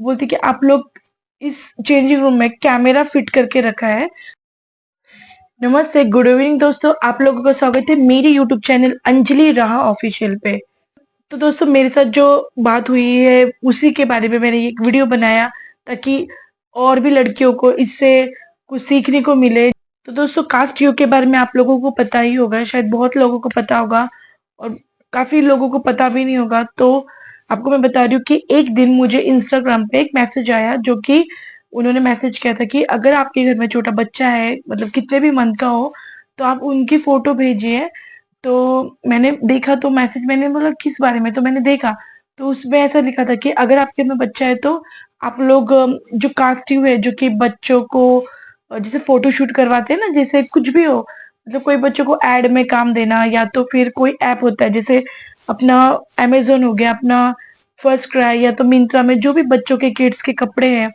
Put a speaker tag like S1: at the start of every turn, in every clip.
S1: बोलती कि आप लोग इस चेंजिंग रूम में कैमरा फिट करके रखा है। नमस्ते, गुड इवनिंग दोस्तों, आप लोगों का स्वागत है मेरे यूट्यूब चैनल अंजलि राहा ऑफिशियल पे। तो दोस्तों, मेरे साथ जो बात हुई है उसी के बारे में मैंने एक वीडियो बनाया ताकि और भी लड़कियों को इससे कुछ सीखने को मिले। तो दोस्तों, कास्ट यू के बारे में आप लोगों को पता ही होगा, शायद बहुत लोगों को पता होगा और काफी लोगों को पता भी नहीं होगा। तो आपको मैं बता रही हूँ कि एक दिन मुझे इंस्टाग्राम पे एक मैसेज आया, जो कि उन्होंने मैसेज किया था कि अगर आपके घर में छोटा बच्चा है, मतलब कितने भी मंथ का हो, तो आप उनकी फोटो भेजिए। तो मैंने देखा, तो मैसेज मैंने बोला किस बारे में, तो मैंने देखा तो उसमें ऐसा लिखा था कि अगर आपके में बच्चा है तो आप लोग जो कास्टिंग है, जो कि बच्चों को जैसे फोटो शूट करवाते हैं ना, जैसे कुछ भी हो, मतलब कोई बच्चों को एड में काम देना, या तो फिर कोई ऐप होता है जैसे अपना अमेजोन हो गया, अपना फर्स्ट क्राई, या तो मिंत्रा में जो भी बच्चों के किड्स के कपड़े हैं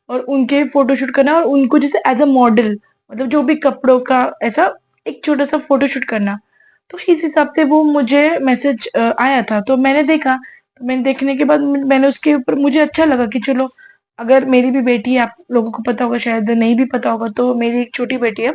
S1: और उनके फोटोशूट करना, और उनको जैसे एज अ मॉडल, मतलब जो भी कपड़ों का ऐसा एक छोटा सा फोटोशूट करना। तो इस हिसाब से वो मुझे मैसेज आया था, तो मैंने देखा। तो मैंने देखने के बाद मैंने उसके ऊपर मुझे अच्छा लगा कि चलो, अगर मेरी भी बेटी है, आप लोगों को पता होगा, शायद नहीं भी पता होगा, तो मेरी एक छोटी बेटी है।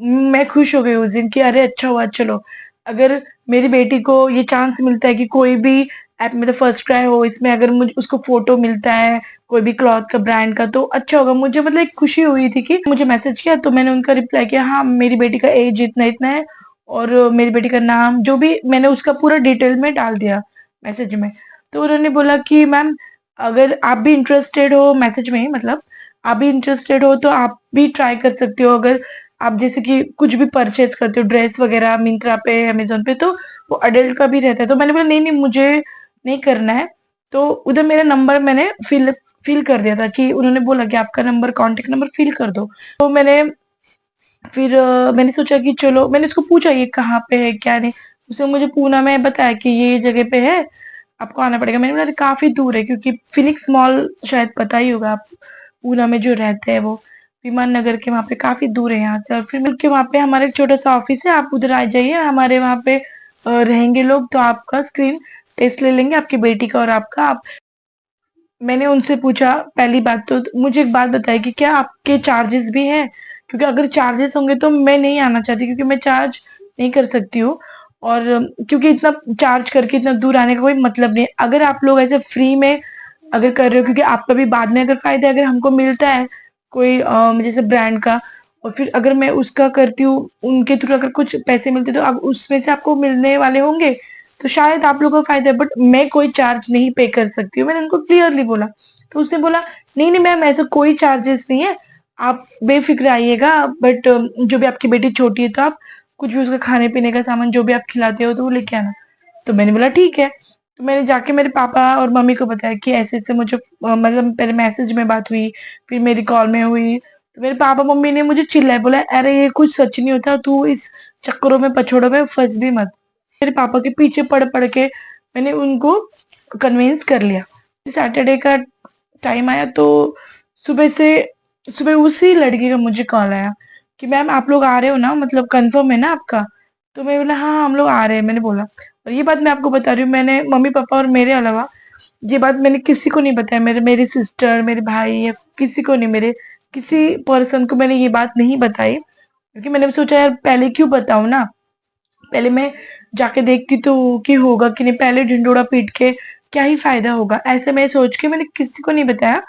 S1: मैं खुश हो गई उस दिन कि अरे अच्छा हुआ, चलो अगर मेरी बेटी को ये चांस मिलता है कि कोई भी ऐप में, तो फर्स्ट क्राई हो, इसमें अगर मुझे उसको फोटो मिलता है कोई भी क्लॉथ का ब्रांड का, तो अच्छा होगा। मुझे मतलब एक खुशी हुई थी कि मुझे मैसेज किया, तो मैंने उनका रिप्लाई किया, हाँ मेरी बेटी का एज इतना इतना है, और मेरी बेटी का नाम जो भी मैंने उसका पूरा डिटेल में डाल दिया मैसेज में। तो उन्होंने बोला कि मैम, अगर आप भी इंटरेस्टेड हो, मैसेज में ही मतलब, आप भी इंटरेस्टेड हो तो आप भी ट्राई कर सकते हो। अगर आप जैसे कि कुछ भी परचेज करते हो, ड्रेस वगैरह मिंत्रा पे, अमेजोन पे, तो वो अडल्ट का भी रहता है। तो मैंने बोला नहीं नहीं, मुझे नहीं करना है। तो उधर मेरा नंबर मैंने फिल फिल कर दिया था, कि उन्होंने बोला कि आपका नंबर, कांटेक्ट नंबर फिल कर दो। तो मैंने फिर मैंने सोचा कि चलो, मैंने उसको पूछा ये कहाँ पे है क्या नहीं। उसने मुझे पूना में बताया कि ये जगह पे है, आपको आना पड़ेगा। मैंने बोला अरे काफी दूर है, क्योंकि फिनिक्स मॉल शायद पता ही होगा आप, पूना में जो रहते हैं वो विमान नगर के वहां पे, काफी दूर है यहाँ से। और फिर मिलके वहां पे हमारा एक छोटा सा ऑफिस है, आप उधर आ जाइए, हमारे वहां पे रहेंगे लोग, तो आपका स्क्रीन टेस्ट ले लेंगे, आपकी बेटी का और आपका। आप मैंने उनसे पूछा, पहली बात तो मुझे एक बात बताई कि क्या आपके चार्जेस भी हैं, क्योंकि अगर चार्जेस होंगे तो मैं नहीं आना चाहती, क्योंकि मैं चार्ज नहीं कर सकती हूँ। और क्योंकि इतना चार्ज करके इतना दूर आने का कोई मतलब नहीं है। अगर आप लोग ऐसे फ्री में अगर कर रहे हो, क्योंकि आपका भी बाद में अगर फायदा अगर हमको मिलता है कोई जैसे ब्रांड का, और फिर अगर मैं उसका करती हूँ उनके थ्रू, अगर कुछ पैसे मिलते तो अब उसमें से आपको मिलने वाले होंगे, तो शायद आप लोगों का फायदा है। बट मैं कोई चार्ज नहीं पे कर सकती हूँ, मैंने उनको क्लियरली बोला। तो उसने बोला नहीं नहीं मैम, ऐसा कोई चार्जेस नहीं है, आप बेफिक्र आइएगा। बट जो भी आपकी बेटी छोटी है, तो आप कुछ भी उसका खाने पीने का सामान जो भी आप खिलाते हो तो वो लेके आना। तो मैंने बोला ठीक है। तो मैंने जाके मेरे पापा और मम्मी को बताया कि ऐसे ऐसे मुझे मतलब पहले मैसेज में बात हुई, फिर मेरी कॉल में हुई। तो मेरे पापा मम्मी ने मुझे चिल्लाया, बोला अरे ये कुछ सच नहीं होता, तू इस चक्करों में पछोड़ों में फंस भी मत। मेरे पापा के पीछे पड़ पड़ के मैंने उनको कन्विंस कर लिया। सैटरडे का टाइम आया, तो सुबह से सुबह उसी लड़की का मुझे कॉल आया कि मैम आप लोग आ रहे हो ना, मतलब कंफर्म है ना आपका। तो मैं बोला हाँ हम लोग आ रहे हैं, मैंने बोला। और ये बात मैं आपको बता रही हूँ, मैंने मम्मी पापा और मेरे अलावा ये बात मैंने किसी को नहीं बताया, मेरी सिस्टर, मेरे भाई, या किसी को नहीं, मेरे किसी पर्सन को मैंने ये बात नहीं बताई, क्योंकि मैंने सोचा यार पहले क्यों बताऊं ना, पहले मैं जाके देखती तो कि होगा कि नहीं, पहले ढिंडोरा पीट के क्या ही फायदा होगा, ऐसे मैं सोच के मैंने किसी को नहीं बताया।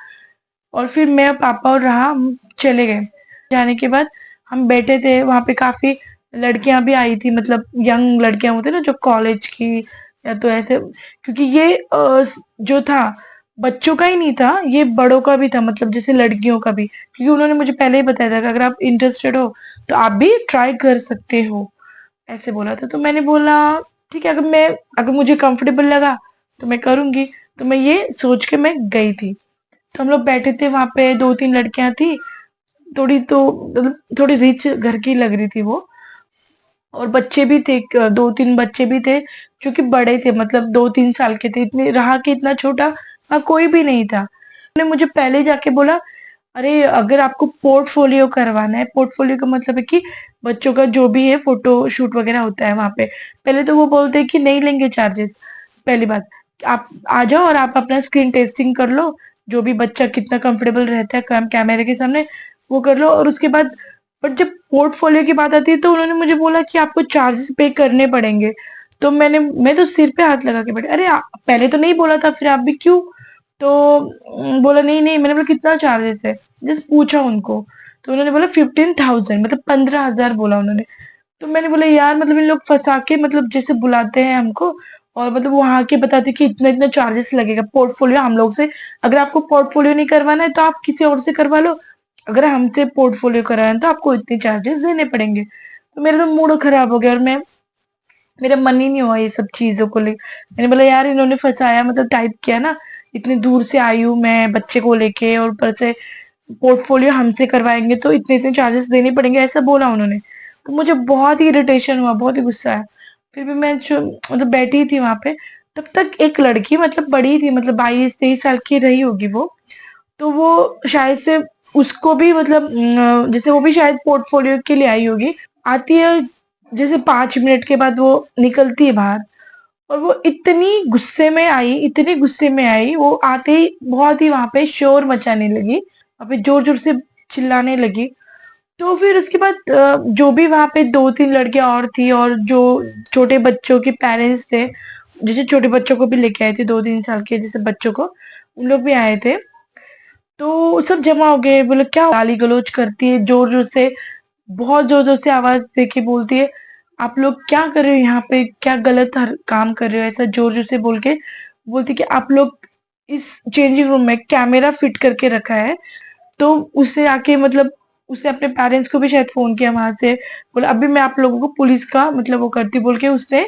S1: और फिर मैं पापा और राह हम चले गए। जाने के बाद हम बैठे थे वहां पे, काफी लड़कियां भी आई थी, मतलब यंग लड़कियां होती ना जो कॉलेज की, या तो ऐसे, क्योंकि ये जो था बच्चों का ही नहीं था, ये बड़ों का भी था, मतलब जैसे लड़कियों का भी, क्योंकि उन्होंने मुझे पहले ही बताया था कि अगर आप इंटरेस्टेड हो तो आप भी ट्राई कर सकते हो, ऐसे बोला था। तो मैंने बोला ठीक है, अगर मुझे कंफर्टेबल लगा तो मैं करूंगी। तो मैं ये सोच के मैं गई थी। तो हम लोग बैठे थे वहां पे, दो तीन लड़कियां थी, थोड़ी तो मतलब थोड़ी रिच घर की लग रही थी वो, और बच्चे भी थे, दो तीन बच्चे भी थे जो कि बड़े थे, मतलब 2-3 साल के थे। इतने रहा कि इतना छोटा कोई भी नहीं था। उन्होंने मुझे पहले जाके बोला अरे अगर आपको पोर्टफोलियो करवाना है, पोर्टफोलियो का मतलब है कि बच्चों का जो भी है फोटो शूट वगैरह होता है वहां पे, पहले तो वो बोलते हैं कि नहीं लेंगे चार्जेस। पहली बात, आप आ जाओ और आप अपना स्क्रीन टेस्टिंग कर लो, जो भी बच्चा कितना कंफर्टेबल रहता है कैमरे के सामने वो कर लो। और उसके बाद बट जब पोर्टफोलियो की बात आती है तो उन्होंने मुझे बोला कि आपको चार्जेस पे करने पड़ेंगे। तो मैं तो सिर पे हाथ लगा के बैठे, अरे पहले तो नहीं बोला था, फिर आप भी क्यों? तो बोला नहीं नहीं, मैंने बोला कितना चार्जेस है, जस्ट पूछा उनको। तो उन्होंने बोला 15,000, मतलब 15,000 बोला उन्होंने। तो मैंने बोला यार, मतलब इन लोग फंसा के, मतलब जैसे बुलाते हैं हमको और मतलब वहां आके बताते कि इतना इतना चार्जेस लगेगा पोर्टफोलियो हम लोग से। अगर आपको पोर्टफोलियो नहीं करवाना है तो आप किसी और से करवा लो, अगर हमसे पोर्टफोलियो कराना है तो आपको इतने चार्जेस देने पड़ेंगे। तो मेरा तो मूड खराब हो गया और मेरा मन ही नहीं हुआ ये सब चीजों को लेकर। मैंने बोला यार इन्होंने फंसाया, मतलब टाइप किया ना, इतनी दूर से आई हूँ मैं बच्चे को लेके और ऊपर से पोर्टफोलियो हमसे करवाएंगे तो इतने इतने चार्जेस देने पड़ेंगे, ऐसा बोला उन्होंने। तो मुझे बहुत ही इरिटेशन हुआ, बहुत ही गुस्सा आया। फिर भी मैं मतलब बैठी थी वहां पे, तब तक एक लड़की, मतलब बड़ी थी, मतलब 22-23 साल की रही होगी वो। तो वो शायद से उसको भी मतलब जैसे वो भी शायद पोर्टफोलियो के लिए आई होगी, आती है जैसे 5 मिनट के बाद वो निकलती है बाहर। और वो इतनी गुस्से में आई, इतनी गुस्से में आई, वो आते ही बहुत ही वहां पे शोर मचाने लगी, वहां पे जोर जोर से चिल्लाने लगी। तो फिर उसके बाद जो भी वहां पे 2-3 लड़कियां और थी और जो छोटे बच्चों के पेरेंट्स थे, जैसे छोटे बच्चों को भी लेके आए थे, 2-3 साल के जैसे बच्चों को, उन लोग भी आए थे। तो सब जमा हो गए, बोले क्या गाली गलौज करती है जोर जोर से, बहुत जोर जोर से आवाज दे के बोलती है आप लोग क्या कर रहे हो यहाँ पे, क्या गलत काम कर रहे हो, ऐसा जोर जोर से बोल के बोलती कि आप लोग इस चेंजिंग रूम में कैमरा फिट करके रखा है। तो उससे आके मतलब उसने अपने पेरेंट्स को भी शायद फोन किया वहां से, बोला अभी मैं आप लोगों को पुलिस का मतलब वो करती, बोल के उसने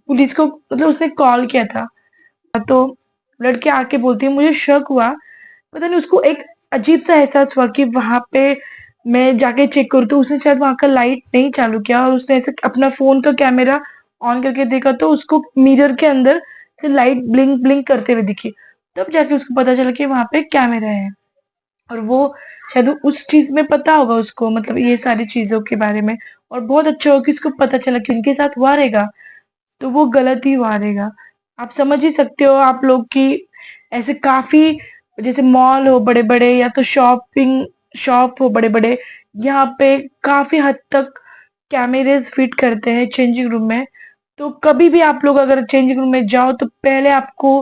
S1: पुलिस को मतलब उसने कॉल किया था। तो लड़के आके बोलती है मुझे शक हुआ, पता नहीं उसको एक अजीब सा एहसास हुआ कि वहां पे मैं जाके चेक करूँ, तो उसने शायद वहां का लाइट नहीं चालू किया और उसने ऐसे अपना फोन का कैमरा ऑन करके देखा तो उसको मिरर के अंदर से लाइट ब्लिंक ब्लिंक करते हुए दिखी। तब जाके उसको पता चला कि वहां पे कैमरा है। और वो शायद उस चीज में पता होगा उसको, मतलब ये सारी चीजों के बारे में। और बहुत अच्छा हो कि उसको पता चला कि उनके साथ हुआ रहेगा तो वो गलत ही हुआ रहेगा। आप समझ ही सकते हो आप लोग की, ऐसे काफी जैसे मॉल हो बड़े बड़े या तो शॉपिंग शॉप हो बड़े बड़े, यहाँ पे काफी हद तक कैमरेज फिट करते हैं चेंजिंग रूम में। तो कभी भी आप लोग अगर चेंजिंग रूम में जाओ तो पहले आपको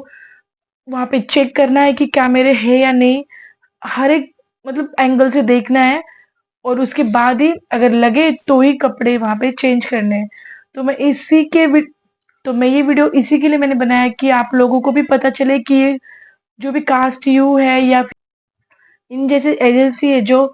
S1: वहां पे चेक करना है कि कैमरे है या नहीं, हर एक मतलब एंगल से देखना है। और उसके बाद ही अगर लगे तो ही कपड़े वहां पे चेंज करने हैं। तो मैं इसी के तो मैं ये वीडियो इसी के लिए मैंने बनाया कि आप लोगों को भी पता चले कि ये जो भी कास्ट यू है या इन जैसे एजेंसी है जो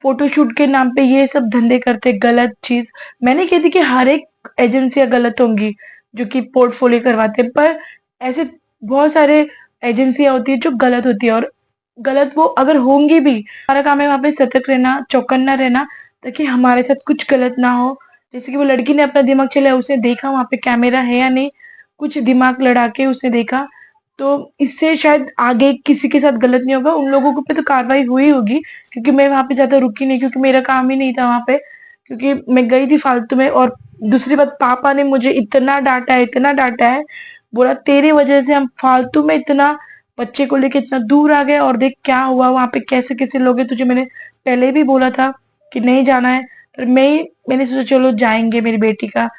S1: फोटोशूट के नाम पे ये सब धंधे करते, गलत चीज। मैं नहीं कहती कि हर एक एजेंसियां गलत होंगी जो कि पोर्टफोलियो करवाते हैं, पर ऐसे बहुत सारे एजेंसियां होती है जो गलत होती है। और गलत वो अगर होंगी भी, हमारा काम है वहां पे सतर्क रहना, चौकन्ना रहना, ताकि हमारे साथ कुछ गलत ना हो। जैसे कि वो लड़की ने अपना दिमाग चलाया, उसने देखा वहां पे कैमरा है या नहीं, कुछ दिमाग लड़ा के उसने देखा। तो इससे शायद आगे किसी के साथ गलत नहीं होगा, उन लोगों को पे तो कार्रवाई हुई होगी। क्योंकि मैं वहां पे ज्यादा रुकी नहीं, क्योंकि मेरा काम ही नहीं था वहां पे, क्योंकि मैं गई थी फालतू में। और दूसरी बात, पापा ने मुझे इतना डांटा है, बोला तेरी वजह से हम फालतू में इतना बच्चे को लेके इतना दूर आ गए और देख क्या हुआ वहां पे, कैसे कैसे लोग हैं, तुझे मैंने पहले भी बोला था कि नहीं जाना है। पर मैंने सोचा चलो जाएंगे मेरी बेटी का।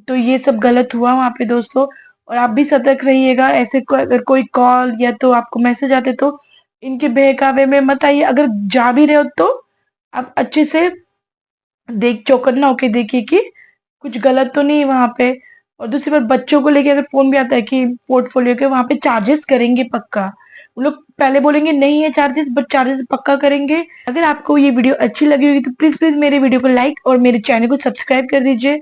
S1: तो ये सब गलत हुआ वहां पे दोस्तों। और आप भी सतर्क रहिएगा, ऐसे अगर कोई कॉल या तो आपको मैसेज आते तो इनके बहकावे में मत आइए। अगर जा भी रहे हो तो आप अच्छे से देख चौकन्ना होके देखिए कि कुछ गलत तो नहीं है वहां पे। और दूसरी बात, बच्चों को लेके अगर फोन भी आता है कि पोर्टफोलियो के वहां पे चार्जेस करेंगे पक्का, वो लोग पहले बोलेंगे नहीं है चार्जेस, बट चार्जेस पक्का करेंगे। अगर आपको ये वीडियो अच्छी लगी होगी तो प्लीज प्लीज मेरे वीडियो को लाइक और मेरे चैनल को सब्सक्राइब कर दीजिए।